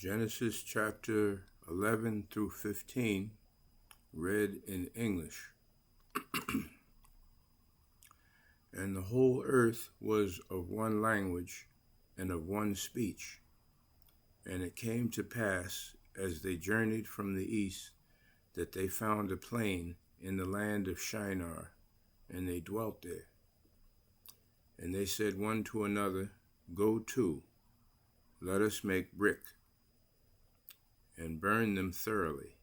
Genesis chapter 11 through 15, read in English. And the whole earth was of one language and of one speech. And it came to pass, as they journeyed from the east, that they found a plain in the land of Shinar, and they dwelt there. And they said one to another, Go to, let us make brick, and burn them thoroughly.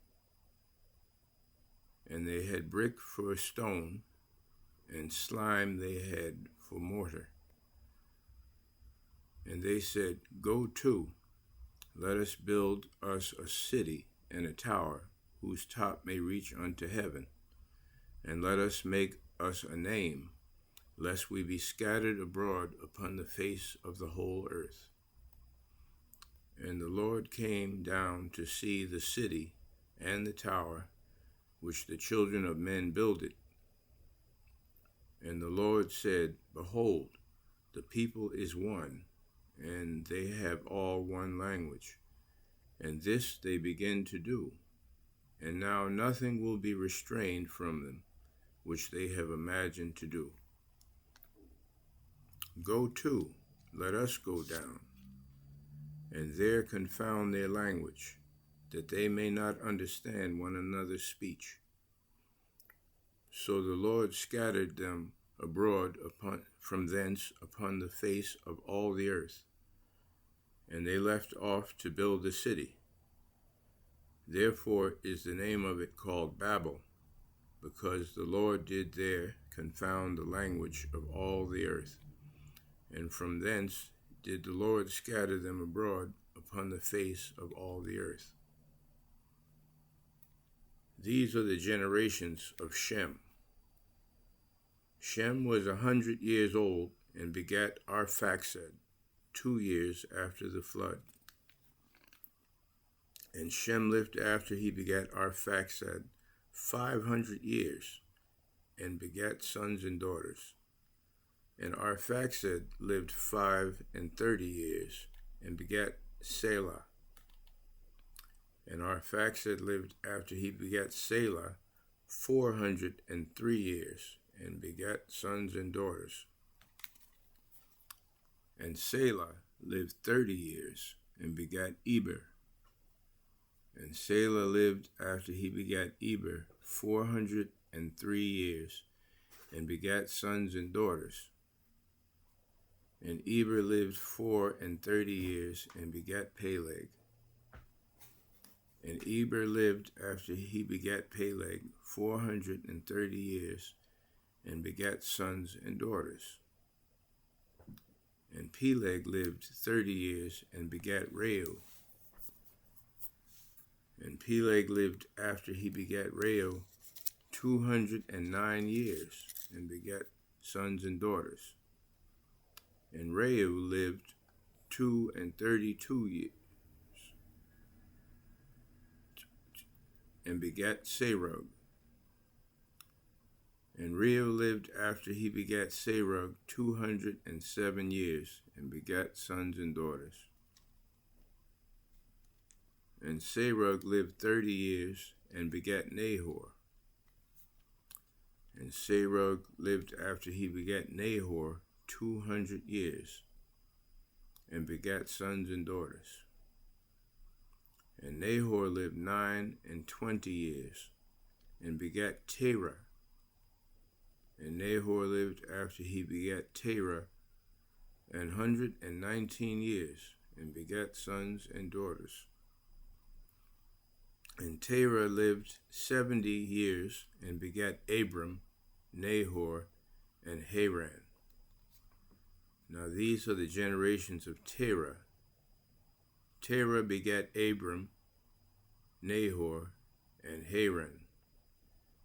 And they had brick for a stone, and slime they had for mortar. And they said, Go to, let us build us a city and a tower, whose top may reach unto heaven. And let us make us a name, lest we be scattered abroad upon the face of the whole earth. And the Lord came down to see the city and the tower, which the children of men builded. And the Lord said, Behold, the people is one, and they have all one language. And this they begin to do. And now nothing will be restrained from them, which they have imagined to do. Go to, let us go down, and there confound their language, that they may not understand one another's speech. So the Lord scattered them abroad from thence upon the face of all the earth, and they left off to build the city. Therefore is the name of it called Babel, because the Lord did there confound the language of all the earth. And from thence did the Lord scatter them abroad upon the face of all the earth. These are the generations of Shem. Shem was 100 years old and begat Arphaxad 2 years after the flood. And Shem lived after he begat Arphaxad 500 years and begat sons and daughters. And Arphaxad lived 35 years and begat Selah. And Arphaxad lived after he begat Selah 403 years and begat sons and daughters. And Selah lived 30 years and begat Eber. And Selah lived after he begat Eber 403 years and begat sons and daughters. And Eber lived 34 years and begat Peleg. And Eber lived after he begat Peleg 430 years and begat sons and daughters. And Peleg lived 30 years and begat Reu. And Peleg lived after he begat Reu 209 years and begat sons and daughters. And Reu lived 32 years and begat Serug. And Reu lived after he begat Serug 207 years and begat sons and daughters. And Serug lived 30 years and begat Nahor. And Serug lived after he begat Nahor 200 years and begat sons and daughters. And Nahor lived 29 years and begat Terah. And Nahor lived after he begat Terah 119 years and begat sons and daughters. And Terah lived 70 years and begat Abram, Nahor, and Haran. Now these are the generations of Terah. Terah begat Abram, Nahor, and Haran.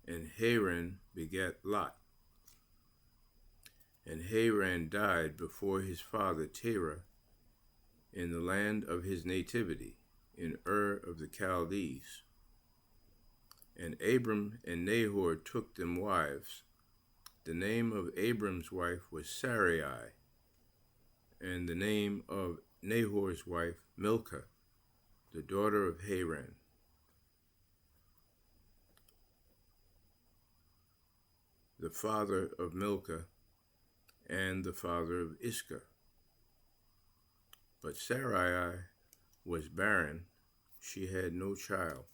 And Haran begat Lot. And Haran died before his father Terah in the land of his nativity, in Ur of the Chaldees. And Abram and Nahor took them wives. The name of Abram's wife was Sarai, and the name of Nahor's wife Milcah. the daughter of Haran, the father of Milcah, and the father of Iscah. But Sarai was barren, she had no child.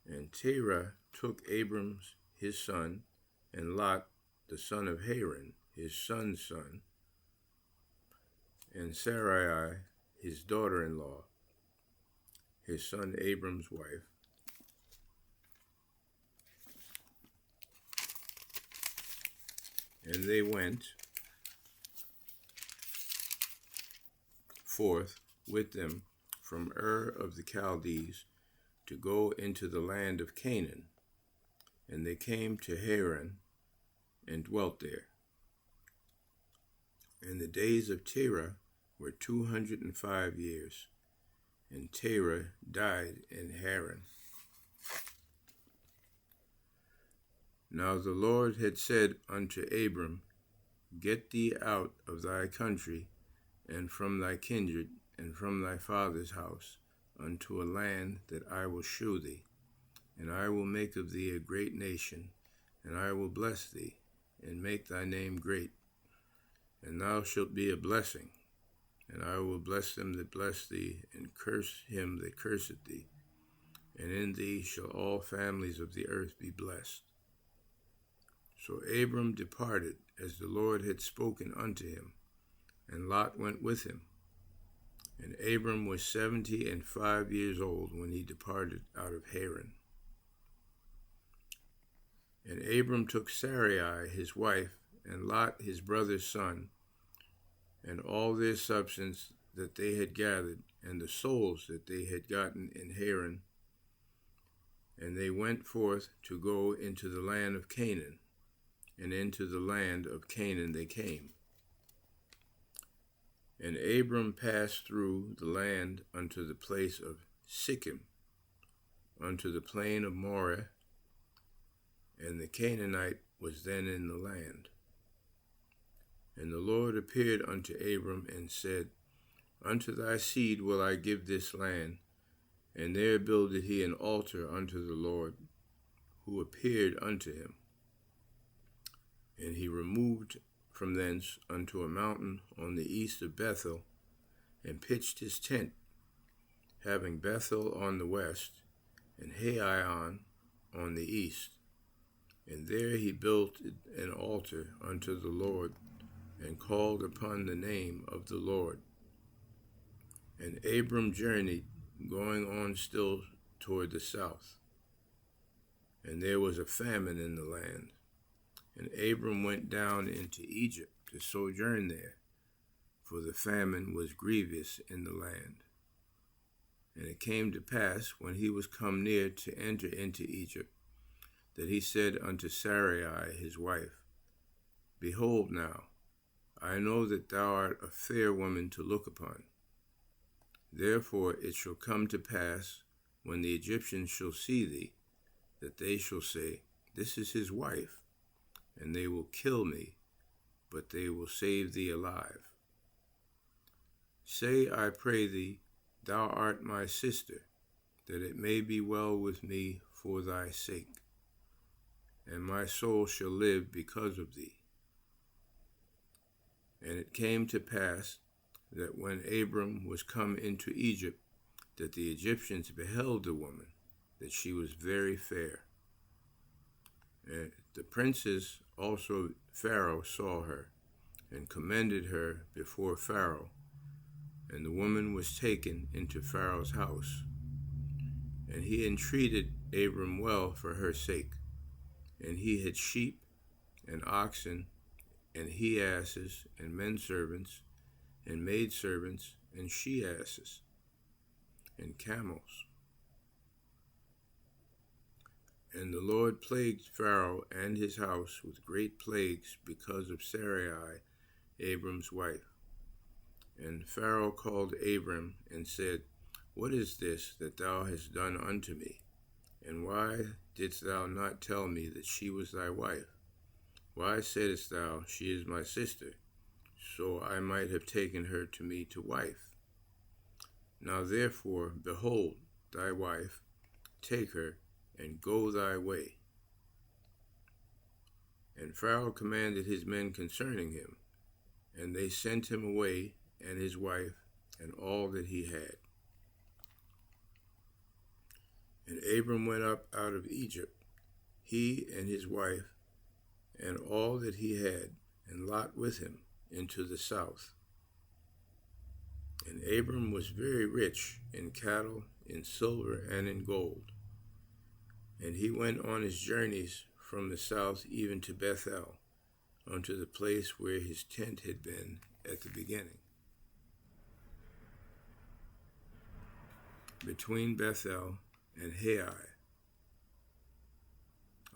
And Terah took Abram his son, and Lot the son of Haran, his son's son, and Sarai his daughter-in-law, his son Abram's wife, and they went forth with them from Ur of the Chaldees to go into the land of Canaan. And they came to Haran and dwelt there. And the days of Terah were 205 years, and Terah died in Haran. Now the Lord had said unto Abram, Get thee out of thy country, and from thy kindred, and from thy father's house, unto a land that I will shew thee. And I will make of thee a great nation, and I will bless thee, and make thy name great. And thou shalt be a blessing, and I will bless them that bless thee, and curse him that curseth thee. And in thee shall all families of the earth be blessed. So Abram departed, as the Lord had spoken unto him, and Lot went with him. And Abram was 75 years old when he departed out of Haran. And Abram took Sarai his wife, and Lot his brother's son, and all their substance that they had gathered, and the souls that they had gotten in Haran. And they went forth to go into the land of Canaan, and into the land of Canaan they came. And Abram passed through the land unto the place of Sichem, unto the plain of Moreh, and the Canaanite was then in the land. And the Lord appeared unto Abram and said, Unto thy seed will I give this land. And there builded he an altar unto the Lord, who appeared unto him. And he removed from thence unto a mountain on the east of Bethel, and pitched his tent, having Bethel on the west, and Hai on the east. And there he built an altar unto the Lord, and called upon the name of the Lord. And Abram journeyed, going on still toward the south. And there was a famine in the land. And Abram went down into Egypt to sojourn there, for the famine was grievous in the land. And it came to pass, when he was come near to enter into Egypt, that he said unto Sarai his wife, Behold now, I know that thou art a fair woman to look upon. Therefore it shall come to pass, when the Egyptians shall see thee, that they shall say, This is his wife, and they will kill me, but they will save thee alive. Say, I pray thee, Thou art my sister, that it may be well with me for thy sake, and my soul shall live because of thee. And it came to pass that when Abram was come into Egypt, that the Egyptians beheld the woman, that she was very fair. And the princes also Pharaoh saw her, and commended her before Pharaoh. And the woman was taken into Pharaoh's house. And he entreated Abram well for her sake. And he had sheep and oxen, and he asses, and men servants, and maidservants, and she asses, and camels. And the Lord plagued Pharaoh and his house with great plagues because of Sarai, Abram's wife. And Pharaoh called Abram and said, What is this that thou hast done unto me? And why didst thou not tell me that she was thy wife? Why saidst thou, She is my sister, so I might have taken her to me to wife? Now therefore, behold thy wife, take her, and go thy way. And Pharaoh commanded his men concerning him, and they sent him away, and his wife, and all that he had. And Abram went up out of Egypt, he and his wife, and all that he had, and Lot with him, into the south. And Abram was very rich in cattle, in silver, and in gold. And he went on his journeys from the south even to Bethel, unto the place where his tent had been at the beginning, between Bethel and Hai,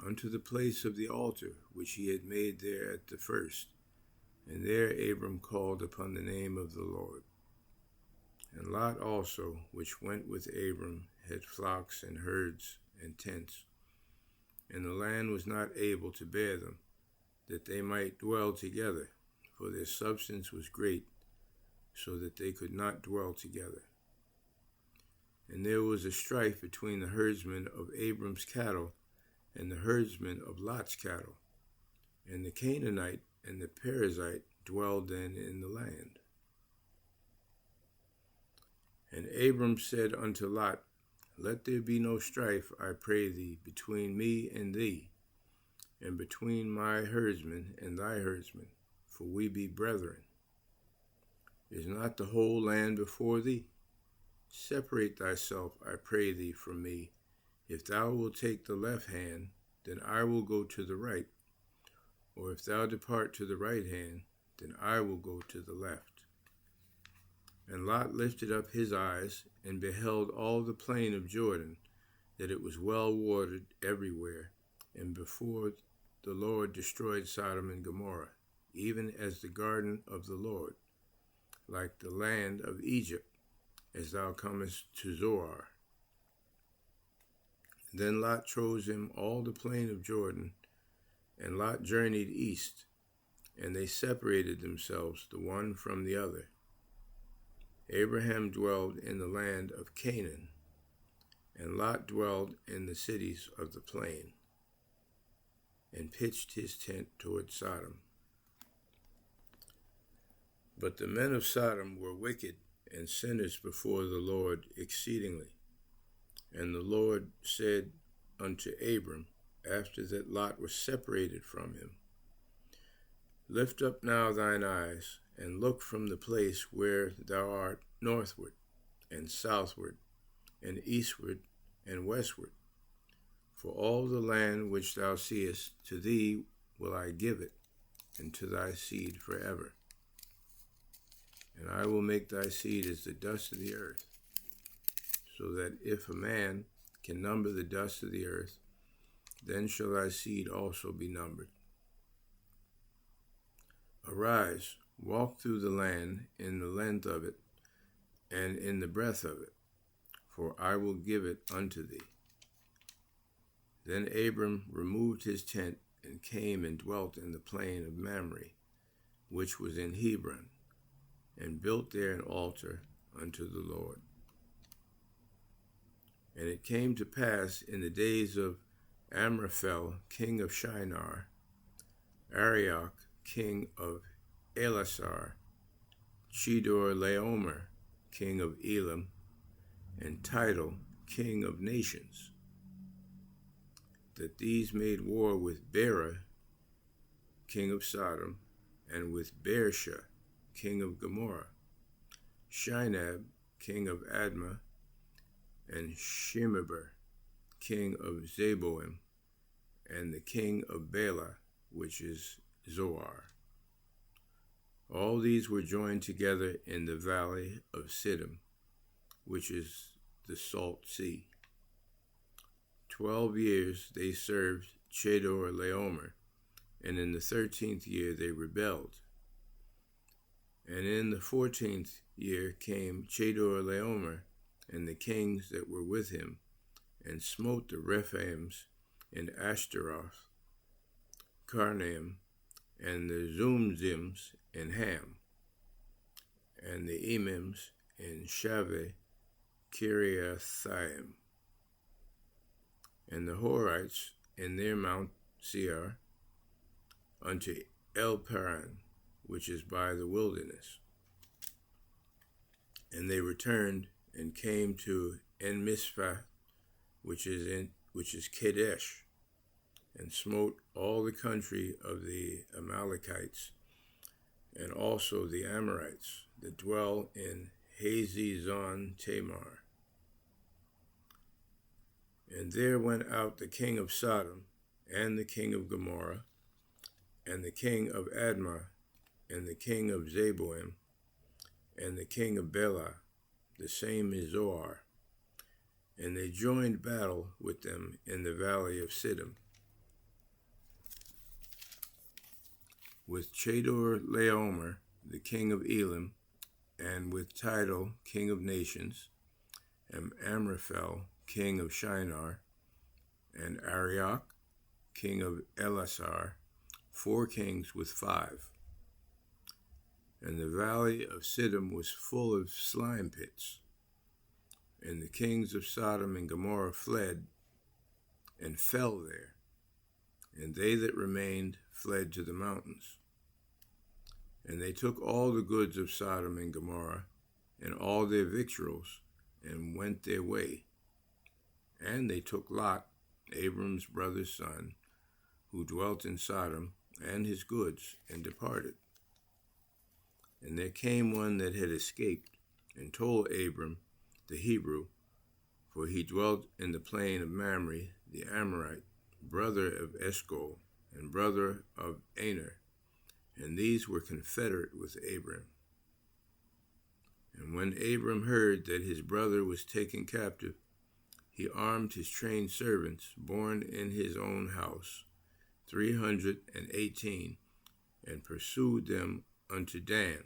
unto the place of the altar which he had made there at the first. And there Abram called upon the name of the Lord. And Lot also, which went with Abram, had flocks and herds and tents, and the land was not able to bear them, that they might dwell together, for their substance was great, so that they could not dwell together. And there was a strife between the herdsmen of Abram's cattle and the herdsmen of Lot's cattle, and the Canaanite and the Perizzite dwelled then in the land. And Abram said unto Lot, Let there be no strife, I pray thee, between me and thee, and between my herdsmen and thy herdsmen, for we be brethren. Is not the whole land before thee? Separate thyself, I pray thee, from me. If thou wilt take the left hand, then I will go to the right, or if thou depart to the right hand, then I will go to the left. And Lot lifted up his eyes, and beheld all the plain of Jordan, that it was well watered everywhere, and before the Lord destroyed Sodom and Gomorrah, even as the garden of the Lord, like the land of Egypt, as thou comest to Zoar. Then Lot chose him all the plain of Jordan, and Lot journeyed east, and they separated themselves the one from the other. Abraham dwelled in the land of Canaan, and Lot dwelled in the cities of the plain, and pitched his tent toward Sodom. But the men of Sodom were wicked and sinners before the Lord exceedingly. And the Lord said unto Abram, after that Lot was separated from him, Lift up now thine eyes, and look from the place where thou art northward, and southward, and eastward, and westward. For all the land which thou seest, to thee will I give it, and to thy seed forever. And I will make thy seed as the dust of the earth, so that if a man can number the dust of the earth, then shall thy seed also be numbered. Arise, walk through the land in the length of it, and in the breadth of it, for I will give it unto thee. Then Abram removed his tent, and came and dwelt in the plain of Mamre, which was in Hebron, and built there an altar unto the Lord. And it came to pass in the days of Amraphel, king of Shinar, Arioch, king of Elasar, Chedorlaomer, king of Elam, and Tidal, king of nations, that these made war with Bera, king of Sodom, and with Beersha, king of Gomorrah, Shinab, king of Admah, and Shemeber, king of Zeboim, and the king of Bela, which is Zoar. All these were joined together in the valley of Siddim, which is the Salt Sea. 12 years they served Chedorlaomer, and in the 13th year they rebelled. And in the 14th year came Chedorlaomer and the kings that were with him, and smote the Rephaims in Ashtaroth, Karnaim, and the Zumzims in Ham, and the Emims in Shaveh, Kiriathaim, and the Horites in their Mount Seir, unto El Paran, which is by the wilderness. And they returned and came to En Mishpah, which is Kadesh, and smote all the country of the Amalekites, and also the Amorites that dwell in Hazezon Tamar. And there went out the king of Sodom, and the king of Gomorrah, and the king of Admah, and the king of Zeboim, and the king of Bela, the same is Zoar. And they joined battle with them in the valley of Siddim, with Chedorlaomer, the king of Elam, and with Tidal, king of nations, and Amraphel, king of Shinar, and Arioch, king of Elasar, 4 kings with 5. And the valley of Siddim was full of slime pits. And the kings of Sodom and Gomorrah fled and fell there, and they that remained fled to the mountains. And they took all the goods of Sodom and Gomorrah, and all their victuals, and went their way. And they took Lot, Abram's brother's son, who dwelt in Sodom, and his goods, and departed. And there came one that had escaped, and told Abram the Hebrew, for he dwelt in the plain of Mamre, the Amorite, brother of Eshcol, and brother of Aner, and these were confederate with Abram. And when Abram heard that his brother was taken captive, he armed his trained servants, born in his own house, 318, and pursued them unto Dan.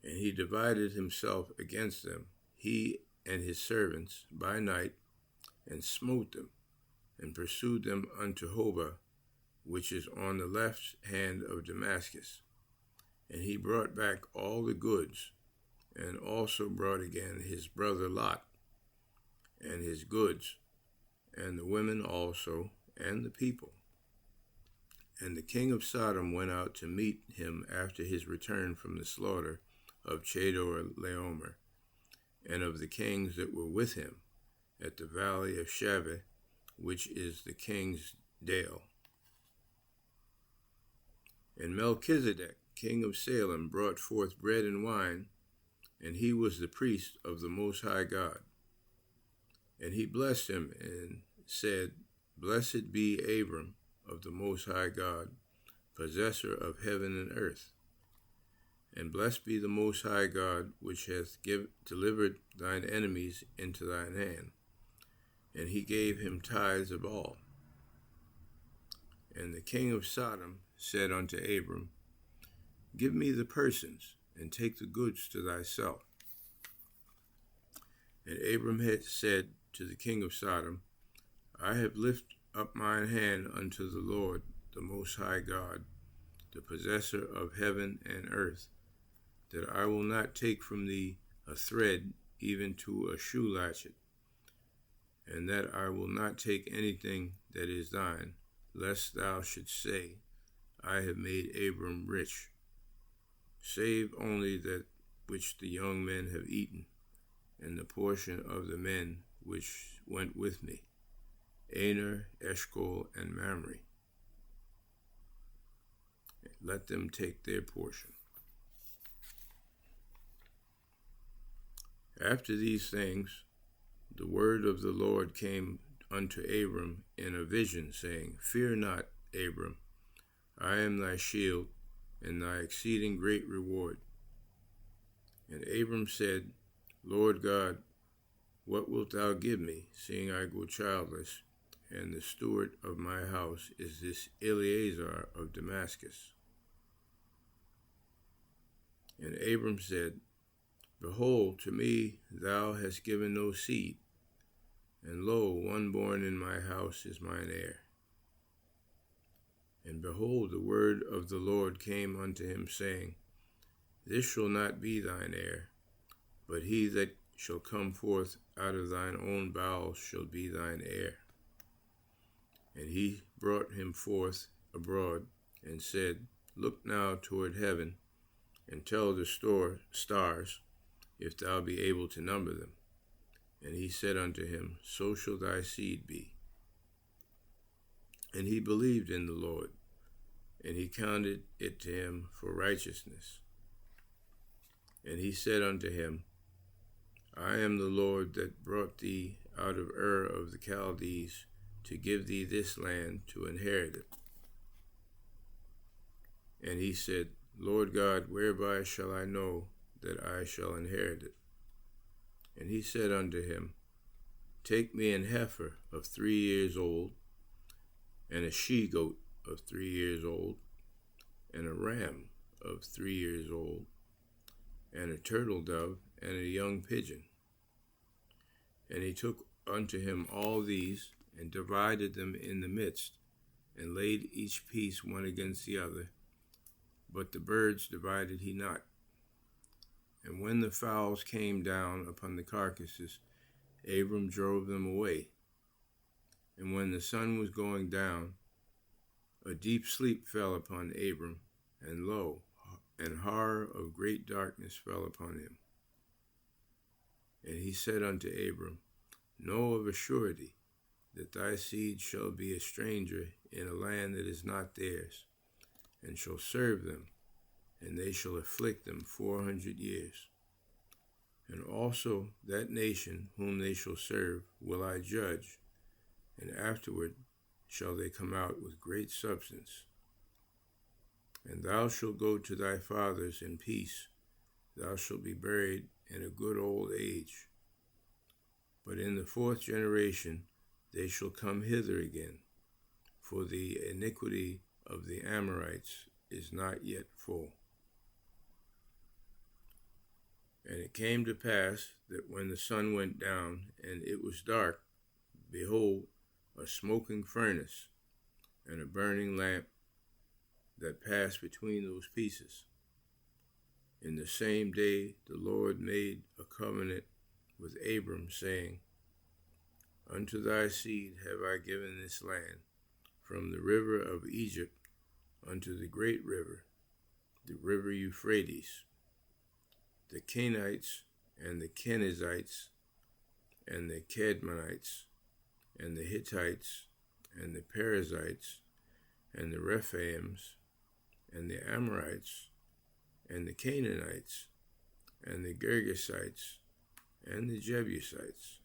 And he divided himself against them, he and his servants, by night, and smote them, and pursued them unto Hobah, which is on the left hand of Damascus. And he brought back all the goods, and also brought again his brother Lot, and his goods, and the women also, and the people. And the king of Sodom went out to meet him after his return from the slaughter of Chedorlaomer, and of the kings that were with him, at the valley of Shaveh, which is the king's dale. And Melchizedek, king of Salem, brought forth bread and wine, and he was the priest of the Most High God. And he blessed him and said, Blessed be Abram of the Most High God, possessor of heaven and earth. And blessed be the Most High God, which hath delivered thine enemies into thine hand. And he gave him tithes of all. And the king of Sodom said unto Abram, Give me the persons, and take the goods to thyself. And Abram had said to the king of Sodom, I have lifted up mine hand unto the Lord, the Most High God, the possessor of heaven and earth, that I will not take from thee a thread, even to a shoe latchet, and that I will not take anything that is thine, lest thou shouldst say, I have made Abram rich, save only that which the young men have eaten, and the portion of the men which went with me, Aner, Eshcol, and Mamre. Let them take their portion. After these things, the word of the Lord came unto Abram in a vision, saying, Fear not, Abram, I am thy shield, and thy exceeding great reward. And Abram said, Lord God, what wilt thou give me, seeing I go childless, and the steward of my house is this Eleazar of Damascus? And Abram said, Behold, to me thou hast given no seed, and lo, one born in my house is mine heir. And behold, the word of the Lord came unto him, saying, This shall not be thine heir, but he that shall come forth out of thine own bowels shall be thine heir. And he brought him forth abroad, and said, Look now toward heaven, and tell the stars, if thou be able to number them. And he said unto him, So shall thy seed be. And he believed in the Lord, and he counted it to him for righteousness. And he said unto him, I am the Lord that brought thee out of Ur of the Chaldees, to give thee this land to inherit it. And he said, Lord God, whereby shall I know that I shall inherit it? And he said unto him, Take me an heifer of 3 years old, and a she-goat of 3 years old, and a ram of 3 years old, and a turtle dove, and a young pigeon. And he took unto him all these, and divided them in the midst, and laid each piece one against the other. But the birds divided he not. And when the fowls came down upon the carcasses, Abram drove them away. And when the sun was going down, a deep sleep fell upon Abram, and lo, an horror of great darkness fell upon him. And he said unto Abram, Know of a surety that thy seed shall be a stranger in a land that is not theirs, and shall serve them, and they shall afflict them 400 years. And also that nation whom they shall serve will I judge, and afterward shall they come out with great substance. And thou shalt go to thy fathers in peace, thou shalt be buried in a good old age. But in the 4th generation they shall come hither again, for the iniquity of the Amorites is not yet full. And it came to pass that when the sun went down, and it was dark, behold, a smoking furnace, and a burning lamp that passed between those pieces. In the same day the Lord made a covenant with Abram, saying, Unto thy seed have I given this land, from the river of Egypt unto the great river, the river Euphrates, the Canaanites and the Kenizzites and the Cadmonites and the Hittites and the Perizzites and the Rephaims and the Amorites and the Canaanites and the Girgashites and the Jebusites.